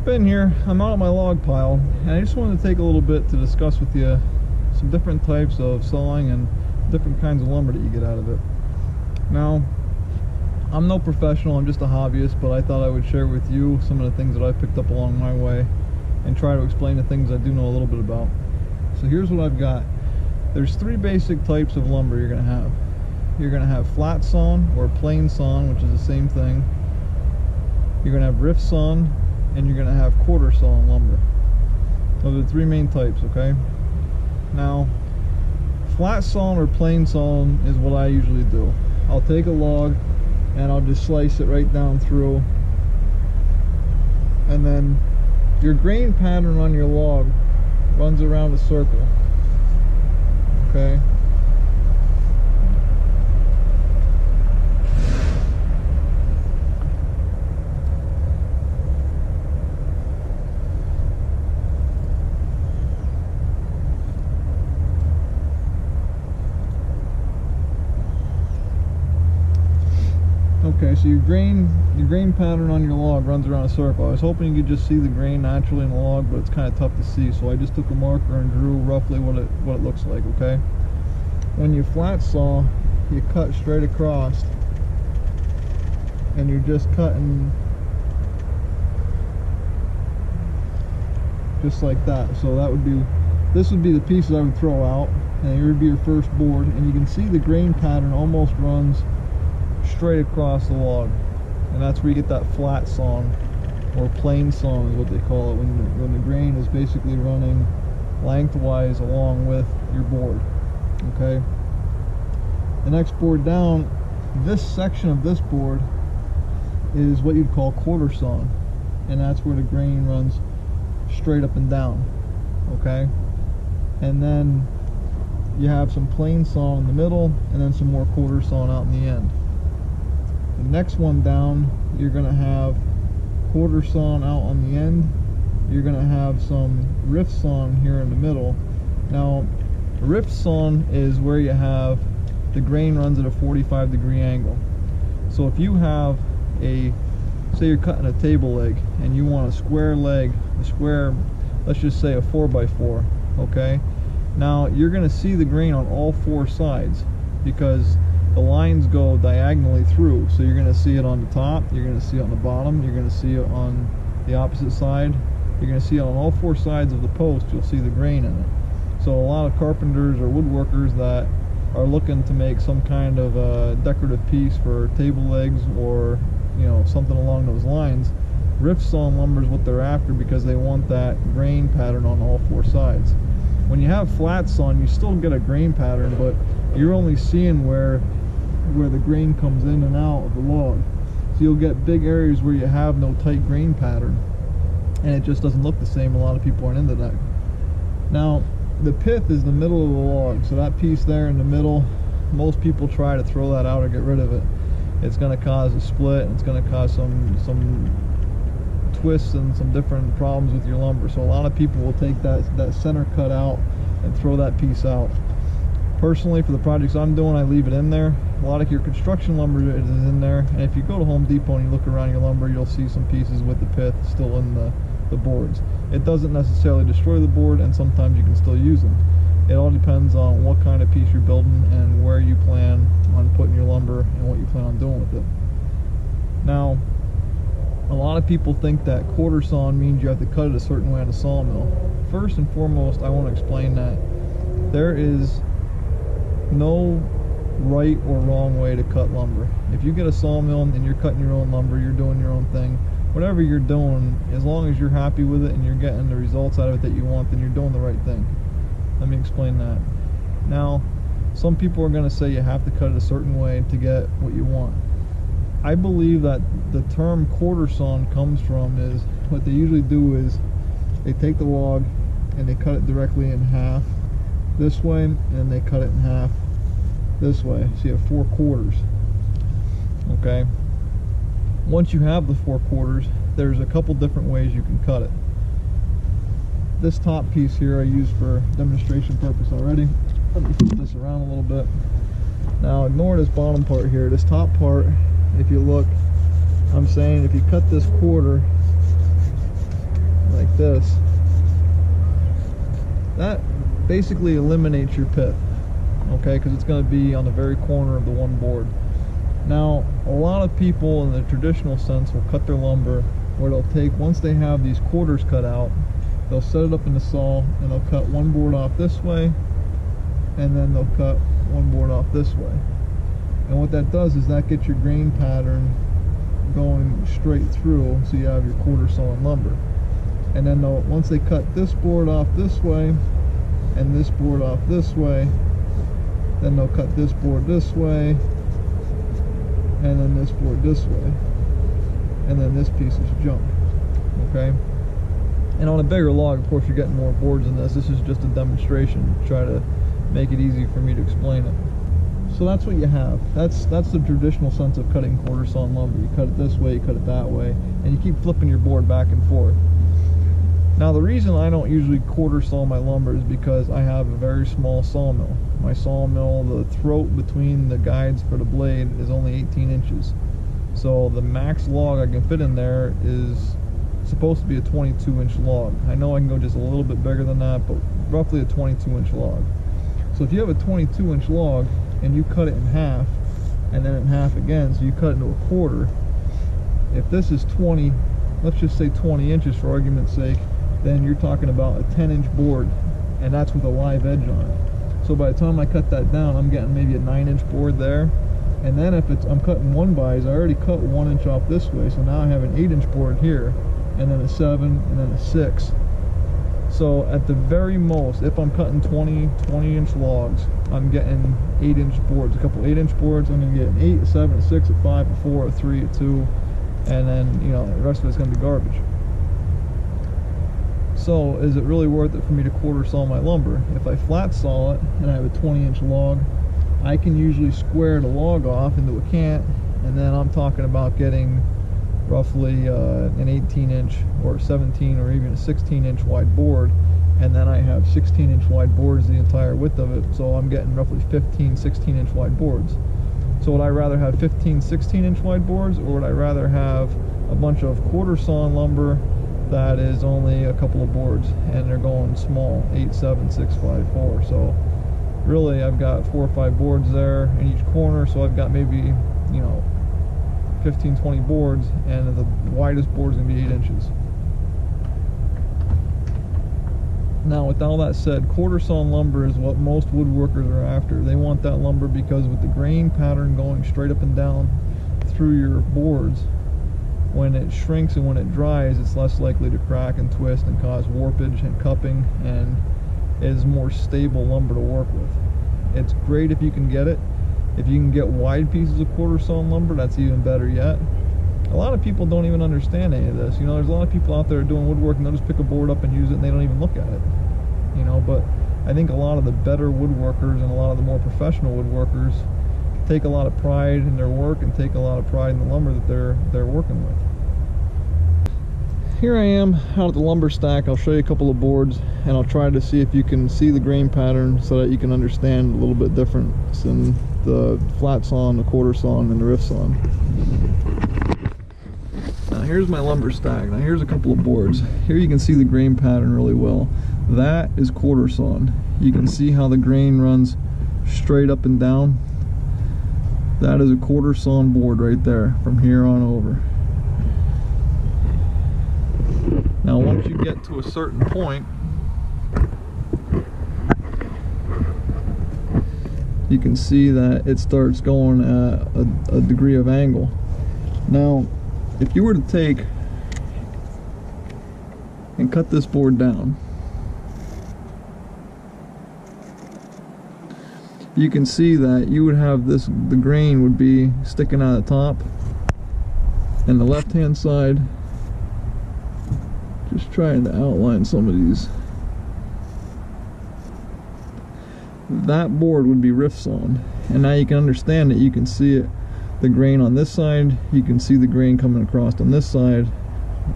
been here. I'm out at my log pile, and I just wanted to take a little bit to discuss with you some different types of sawing and different kinds of lumber that you get out of it. Now, I'm no professional, I'm just a hobbyist, but I thought I would share with you some of the things that I picked up along my way and try to explain the things I do know a little bit about. So here's what I've got. There's three basic types of lumber you're going to have. You're going to have flat sawn or plain sawn, which is the same thing. You're going to have rift sawn, and you're going to have quarter sawn lumber. Those are the three main types, okay? Now, flat sawn or plain sawn is what I usually do. I'll take a log and I'll just slice it right down through, and then your grain pattern on your log runs around a circle, okay? Okay, so your grain pattern on your log runs around a circle. I was hoping you could just see the grain naturally in the log, but it's kind of tough to see, so I just took a marker and drew roughly what it looks like, okay? When you flat saw, you cut straight across, and you're just cutting just like that. So this would be the pieces I would throw out, and here would be your first board, and you can see the grain pattern almost runs straight across the log, and that's where you get that flat sawn or plain sawn is what they call it, when the grain is basically running lengthwise along with your board, okay? The next board down, this section of this board is what you'd call quarter sawn, and that's where the grain runs straight up and down, okay? And then you have some plain sawn in the middle, and then some more quarter sawn out in the end. The next one down, you're going to have quarter sawn out on the end. You're going to have some rift sawn here in the middle. Now, rift sawn is where you have the grain runs at a 45-degree angle. So if you have say you're cutting a table leg and you want a square leg, let's just say a 4x4, okay? Now, you're going to see the grain on all four sides because the lines go diagonally through, so you're going to see it on the top, you're going to see it on the bottom, you're going to see it on the opposite side, you're going to see it on all four sides of the post. You'll see the grain in it. So a lot of carpenters or woodworkers that are looking to make some kind of a decorative piece for table legs or something along those lines, rift sawn lumber is what they're after because they want that grain pattern on all four sides. When you have flat sawn, you still get a grain pattern, but you're only seeing where the grain comes in and out of the log. So you'll get big areas where you have no tight grain pattern, and it just doesn't look the same. A lot of people aren't into that. Now, the pith is the middle of the log, so that piece there in the middle, most people try to throw that out or get rid of it. It's going to cause a split, and it's going to cause some twists and some different problems with your lumber. So a lot of people will take that center cut out and throw that piece out. Personally, for the projects I'm doing, I leave it in there. A lot of your construction lumber is in there, and if you go to Home Depot and you look around your lumber, you'll see some pieces with the pith still in the boards. It doesn't necessarily destroy the board, and sometimes you can still use them. It all depends on what kind of piece you're building and where you plan on putting your lumber and what you plan on doing with it. Now, a lot of people think that quarter sawn means you have to cut it a certain way on a sawmill. First and foremost, I want to explain that there is no right or wrong way to cut lumber. If you get a sawmill and you're cutting your own lumber, you're doing your own thing, whatever you're doing, as long as you're happy with it and you're getting the results out of it that you want, then you're doing the right thing. Let me explain that. Now, some people are going to say you have to cut it a certain way to get what you want. I believe that the term quarter sawn comes from is what they usually do is they take the log and they cut it directly in half this way, and then they cut it in half this way, so you have 4 quarters. Okay, once you have the 4 quarters, there's a couple different ways you can cut it. This top piece here I used for demonstration purpose already. Let me flip this around a little bit. Now ignore this bottom part here. This top part, if you look, I'm saying if you cut this quarter like this, that basically eliminates your pit, okay, because it's going to be on the very corner of the one board. Now, a lot of people in the traditional sense will cut their lumber where they'll take, once they have these quarters cut out, they'll set it up in the saw and they'll cut one board off this way, and then they'll cut one board off this way. And what that does is that gets your grain pattern going straight through, so you have your quarter sawn lumber. And then once they cut this board off this way and this board off this way, then they'll cut this board this way and then this board this way, and then this piece is junk, okay? And on a bigger log, of course, you're getting more boards than this. This is just a demonstration to try to make it easy for me to explain it. So that's what you have. That's the traditional sense of cutting quarter sawn lumber. You cut it this way, you cut it that way, and you keep flipping your board back and forth. Now, the reason I don't usually quarter saw my lumber is because I have a very small sawmill. My sawmill, the throat between the guides for the blade is only 18 inches. So the max log I can fit in there is supposed to be a 22-inch log. I know I can go just a little bit bigger than that, but roughly a 22-inch log. So if you have a 22-inch log and you cut it in half and then in half again, so you cut it into a quarter, if this is 20, let's just say 20 inches for argument's sake, then you're talking about a 10-inch board, and that's with a live edge on it. So by the time I cut that down, I'm getting maybe a 9-inch board there. And then if I'm cutting one bys, I already cut 1 inch off this way, so now I have an 8-inch board here, and then a 7, and then a 6. So at the very most, if I'm cutting 20-inch logs, I'm getting 8-inch boards. A couple 8-inch boards, I'm going to get an 8, a 7, a 6, a 5, a 4, a 3, a 2, and then, you know, the rest of it's going to be garbage. So is it really worth it for me to quarter saw my lumber? If I flat saw it and I have a 20-inch log, I can usually square the log off into a cant, and then I'm talking about getting roughly an 18-inch or 17 or even a 16-inch wide board, and then I have 16-inch wide boards the entire width of it, so I'm getting roughly 15 16-inch wide boards. So would I rather have 15 16-inch wide boards, or would I rather have a bunch of quarter sawn lumber that is only a couple of boards and they're going small, 8, 7, 6, 5, 4? So really I've got 4 or 5 boards there in each corner, so I've got maybe, you know, 15, 20 boards, and the widest board is going to be 8 inches. Now, with all that said, quarter sawn lumber is what most woodworkers are after. They want that lumber because with the grain pattern going straight up and down through your boards, when it shrinks and when it dries, it's less likely to crack and twist and cause warpage and cupping, and is more stable lumber to work with. It's great if you can get it. If you can get wide pieces of quarter sawn lumber, that's even better yet. A lot of people don't even understand any of this. You know, there's a lot of people out there doing woodworking, they'll just pick a board up and use it and they don't even look at it. You know, but I think a lot of the better woodworkers and a lot of the more professional woodworkers take a lot of pride in their work and take a lot of pride in the lumber that they're working with. Here I am out at the lumber stack. I'll show you a couple of boards and I'll try to see if you can see the grain pattern so that you can understand a little bit difference in the flat sawn, the quarter sawn, and the rift sawn. Now here's my lumber stack. Now here's a couple of boards. Here you can see the grain pattern really well. That is quarter sawn. You can see how the grain runs straight up and down. That is a quarter sawn board right there from here on over. Now once you get to a certain point, you can see that it starts going at a degree of angle. Now if you were to take and cut this board down, you can see that you would have this, the grain would be sticking out of the top, and the left hand side, just trying to outline some of these, that board would be rift sawn. And now you can understand it. You can see it, the grain on this side, you can see the grain coming across on this side,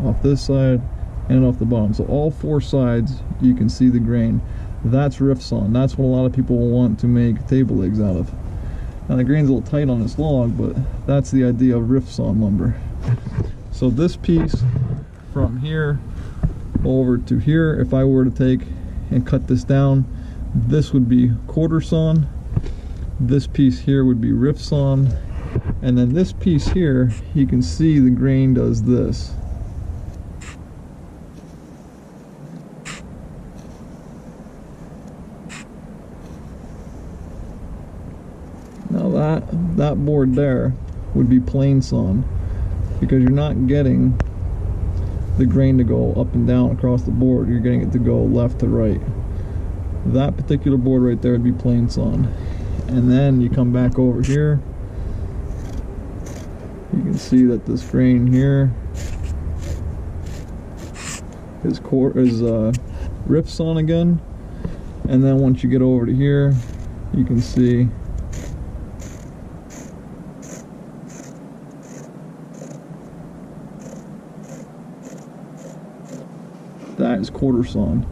off this side, and off the bottom. So all 4 sides you can see the grain. That's rift sawn. That's what a lot of people will want to make table legs out of. Now the grain's a little tight on this log, but that's the idea of rift sawn lumber. So this piece from here over to here. If I were to take and cut this down, this would be quarter sawn, this piece here would be rift sawn, and then this piece here, you can see the grain does this. Now that board there would be plain sawn, because you're not getting the grain to go up and down across the board, you're getting it to go left to right. That particular board right there would be plain sawn. And then you come back over here, you can see that this grain here is rift sawn again. And then once you get over to here, you can see that is quarter sawn.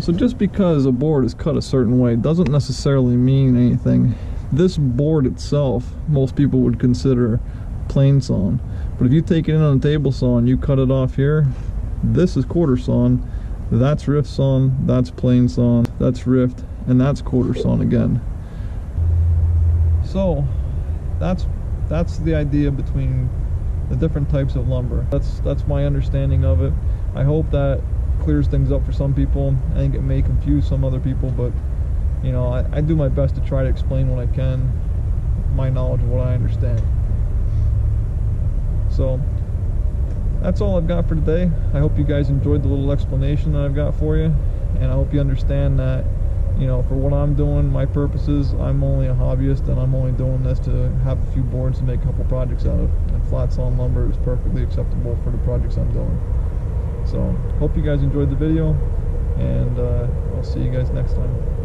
So just because a board is cut a certain way doesn't necessarily mean anything. This board itself, most people would consider plain sawn. But if you take it in on a table saw and you cut it off here, this is quarter sawn, that's rift sawn, that's plain sawn, that's rift, and that's quarter sawn again. So that's the idea between the different types of lumber. That's my understanding of it. I hope that clears things up for some people. I think it may confuse some other people, but you know, I do my best to try to explain what I can, my knowledge of what I understand. So that's all I've got for today. I hope you guys enjoyed the little explanation that I've got for you, and I hope you understand that, you know, for what I'm doing, my purposes, I'm only a hobbyist, and I'm only doing this to have a few boards to make a couple projects out of, and flat sawn lumber is perfectly acceptable for the projects I'm doing. So hope you guys enjoyed the video, and I'll see you guys next time.